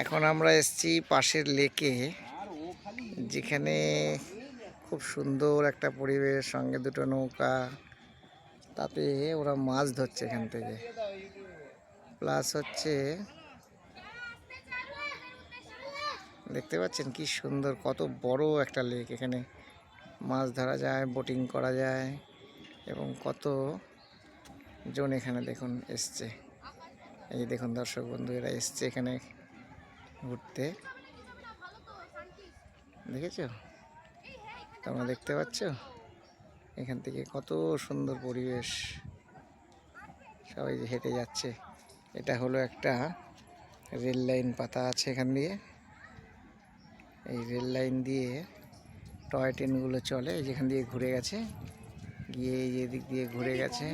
এখন আমরা এসেছি পাশের লেকে, যেখানে খুব সুন্দর একটা পরিবেশ, সঙ্গে দুটো নৌকা, তাতে ওরা মাছ ধরছে এখান থেকে। প্লাস হচ্ছে দেখতে পাচ্ছেন কি সুন্দর, কত বড় একটা লেক। এখানে মাছ ধরা যায়, বোটিং করা যায়, এবং কত জন এখানে দেখুন এসছে। এই দেখুন দর্শক বন্ধু, এরা এসছে এখানে ঘুরতে। দেখেছো তোমরা, দেখতে পাচ্ছ এখান থেকে কত সুন্দর পরিবেশ। সবাই হেঁটে যাচ্ছে। এটা হলো একটা রেল লাইন পাতা আছে এখান দিয়ে। এই রেল লাইন দিয়ে টয় ট্রেনগুলো চলে, যেখান দিয়ে ঘুরে গেছে, গিয়ে এই এদিক দিয়ে ঘুরে গেছে।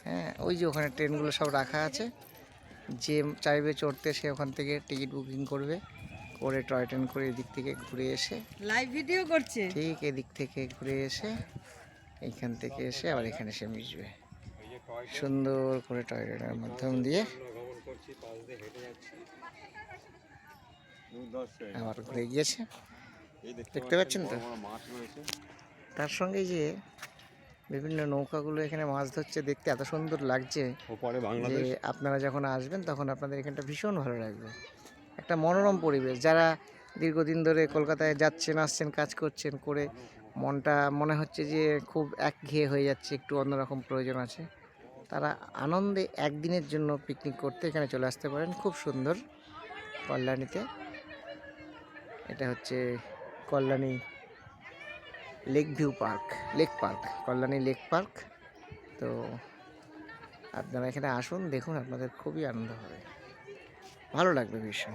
হ্যাঁ, ওই যে ওখানে ট্রেনগুলো সব রাখা আছে। যে চাইবে চড়তে সে ওখান থেকে টিকিট বুকিং করবে, করে টয় ট্রেন করে এদিক থেকে ঘুরে এসে লাইভ ভিডিও করছে, ঠিক এদিক থেকে ঘুরে এসে এইখান থেকে এসে আবার এখানে এসে মিশবে। সুন্দর করে টয় ট্রেনের মাধ্যম দিয়ে আবার ঘুরে গিয়েছে। দেখতে পাচ্ছেন তো, তার সঙ্গে যে বিভিন্ন নৌকাগুলো এখানে মাছ ধরছে, দেখতে এত সুন্দর লাগছে যে আপনারা যখন আসবেন তখন আপনাদের এখানটা ভীষণ ভালো লাগবে। একটা মনোরম পরিবেশ। যারা দীর্ঘদিন ধরে কলকাতায় যাচ্ছেন আসছেন, কাজ করছেন, করে মনটা মনে হচ্ছে যে খুব একঘেয়ে হয়ে যাচ্ছে, একটু অন্যরকম প্রয়োজন আছে, তারা আনন্দে একদিনের জন্য পিকনিক করতে এখানে চলে আসতে পারেন। খুব সুন্দর কল্যাণীতে। এটা হচ্ছে Kalyani lake view park, lake park, Kalyani lake park. তো আপনারা এখানে আসুন, দেখুন, আপনাদের খুবই আনন্দ হবে, ভালো লাগবে ভীষণ।